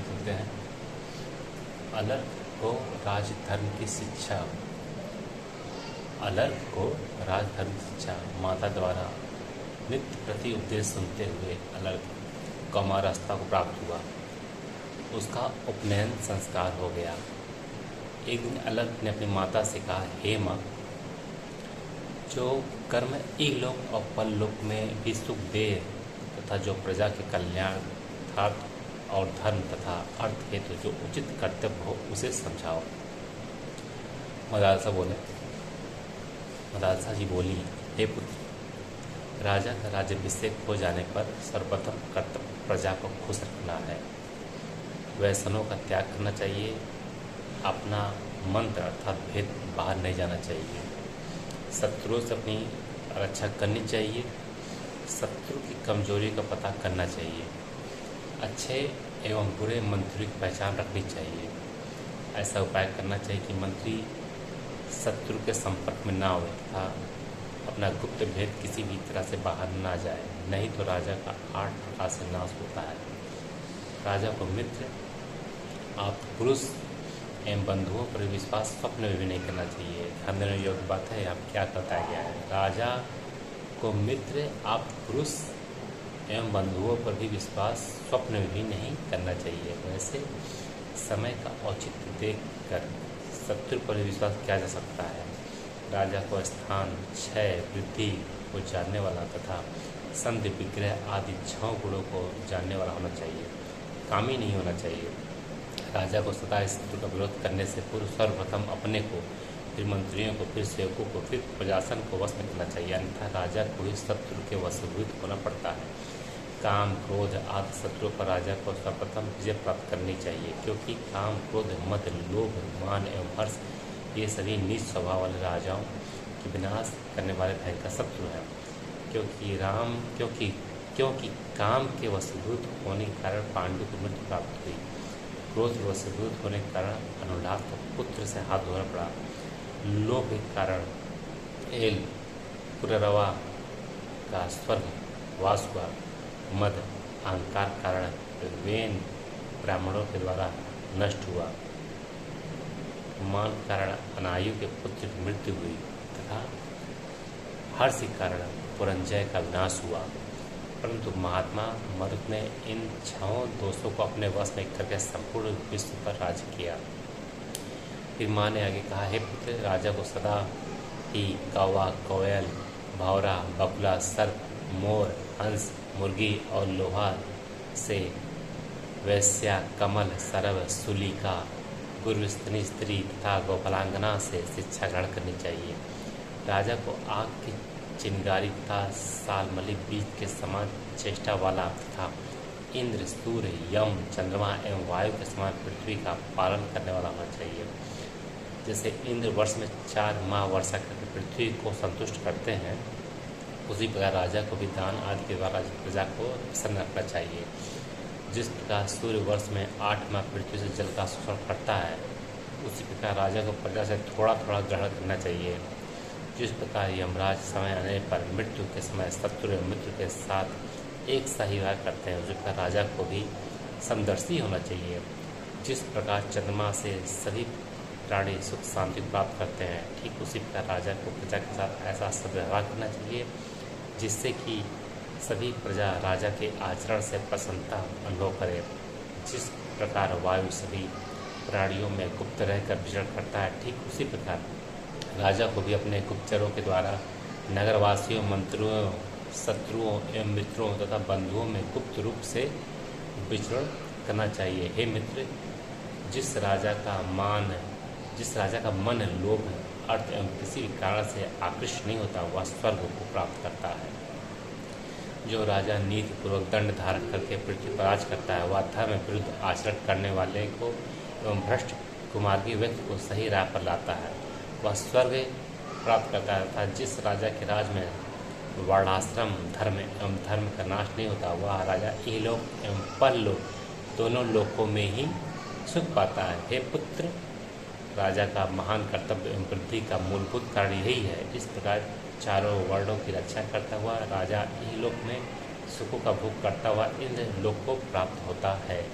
लिखते हैं, अलर्क को राजधर्म की शिक्षा, अलर्क को राजधर्म की शिक्षा माता द्वारा नित्य प्रति उपदेश सुनते हुए अलर्क कौमारावस्था को प्राप्त हुआ। उसका उपनयन संस्कार हो गया। एक दिन अलर्क ने अपनी माता से कहा, हे माँ, जो कर्म इहलोक और परलोक में भी सुख दे तथा जो प्रजा के कल्याण यथार्थ और धर्म तथा अर्थ हेतु जो उचित कर्तव्य हो उसे समझाओ। मदालसा जी बोली, हे पुत्र, राजा का राज्याभिषेक हो जाने पर सर्वप्रथम कर्तव्य प्रजा को खुश रखना है। व्यसनों का त्याग करना चाहिए। अपना मंत्र अर्थात भेद बाहर नहीं जाना चाहिए। शत्रुओं से अपनी रक्षा करनी चाहिए। शत्रु की कमजोरी का पता करना चाहिए। अच्छे एवं बुरे मंत्रियों की पहचान रखनी चाहिए। ऐसा उपाय करना चाहिए कि मंत्री शत्रु के संपर्क में ना हो तथा अपना गुप्त भेद किसी भी तरह से बाहर ना जाए, नहीं तो राजा का 8 प्रकार से नाश होता है। राजा को मित्र, आप पुरुष एवं बंधुओं पर विश्वास स्वप्न में भी नहीं करना चाहिए। ध्यान देने योग्य बात है। आप क्या बताया गया है, राजा को मित्र, आप पुरुष एवं बंधुओं पर भी विश्वास स्वप्न में भी नहीं करना चाहिए। वैसे समय का औचित्य देखकर शत्रु पर भी विश्वास किया जा सकता है। राजा को स्थान, क्षय, वृद्धि को जानने वाला तथा संधि, विग्रह आदि 6 गुणों को जानने वाला होना चाहिए। कामी नहीं होना चाहिए। राजा को सदा शत्रु का विरोध करने से पूर्व सर्वप्रथम अपने को, फिर मंत्रियों को, फिर सेवकों को, फिर प्रशासन को वश में करना चाहिए, अन्यथा राजा को ही शत्रु के वशीभूत होना पड़ता है। काम, क्रोध आदि शत्रुओं पर राजा को सर्वप्रथम विजय प्राप्त करनी चाहिए, क्योंकि काम, क्रोध, मद, लोभ, मान एवं हर्ष ये सभी नीच स्वभाव वाले राजाओं की विनाश करने वाले भयंकर शत्रु हैं। क्योंकि काम के वशीभूत होने के कारण पांडु को मृत्यु प्राप्त हुई। क्रोध के वशीभूत होने के कारण अनुलाद को पुत्र से हाथ धोना पड़ा। लोभ के कारण एल पुररवा का स्वर्ग वास हुआ। मद, अहंकार कारण वेन ब्राह्मणों के द्वारा नष्ट हुआ। मान कारण अनायु के पुत्र की मृत्यु हुई तथा हर्ष के कारण पुरंजय का विनाश हुआ। परंतु महात्मा मरुत ने इन 6 दोषों को अपने वश में करके संपूर्ण विश्व पर राज किया। फिर माँ ने आगे कहा, हे पुत्र, राजा को सदा ही कौवा, कोयल, भौरा, बगुला, सर्प, मोर, हंस, मुर्गी और लोहा से, वैश्या, कमल, सरव, सुलिका, गुरुस्तनी स्त्री तथा गोपालांगना से शिक्षा ग्रहण करनी चाहिए। राजा को आग की चिंगारी तथा सालमली बीज के समान चेष्टा वाला तथा इंद्र, सूर्य, यम, चंद्रमा एवं वायु के समान पृथ्वी का पालन करने वाला होना चाहिए। जैसे इंद्र वर्ष में 4 माह वर्षा करके पृथ्वी को संतुष्ट करते हैं, उसी प्रकार राजा को भी दान आदि के द्वारा प्रजा को प्रसन्न रखना चाहिए। जिस प्रकार सूर्य वर्ष में 8 माह पृथ्वी से जल का शोषण करता है, उसी प्रकार राजा को प्रजा से थोड़ा थोड़ा ग्रहण करना चाहिए। जिस प्रकार यमराज समय आने पर मृत्यु के समय शत्रु एवं मित्र के साथ एक सा ही व्यवहार करते हैं, उसी प्रकार राजा को भी समदर्शी होना चाहिए। जिस प्रकार चंद्रमा से सभी प्राणी सुख शांति प्राप्त करते हैं, ठीक उसी प्रकार राजा को प्रजा के साथ ऐसा सद्व्यवहार करना चाहिए जिससे कि सभी प्रजा राजा के आचरण से प्रसन्नता अनुभव करे। जिस प्रकार वायु सभी प्राणियों में गुप्त रहकर विचरण करता है, ठीक उसी प्रकार राजा को भी अपने गुप्तचरों के द्वारा नगरवासियों, मंत्रियों, शत्रुओं एवं मित्रों तथा बंधुओं में गुप्त रूप से विचरण करना चाहिए। हे मित्र, जिस राजा का मन लोभ, अर्थ एवं किसी भी कारण से आकृष्ट नहीं होता, वह स्वर्ग को प्राप्त करता है। जो राजा नीति पूर्वक दंड धारण करके पृथ्वी पर राज करता है, वह धर्म विरुद्ध आचरण करने वाले को एवं भ्रष्ट कुमार्गी व्यक्ति को सही राह पर लाता है, वह स्वर्ग प्राप्त करता है। तथा जिस राजा के राज में वर्णाश्रम, धर्म एवं धर्म का नाश नहीं होता, वह राजा इहलोक एवं परलोक दोनों लोकों में ही सुख पाता है। हे पुत्र, राजा का महान कर्तव्य एवं वृद्धि का मूलभूत कारण यही है। इस प्रकार चारों वर्णों की रक्षा करता हुआ राजा इहलोक में सुखों का भोग करता हुआ इंद्र लोक को प्राप्त होता है।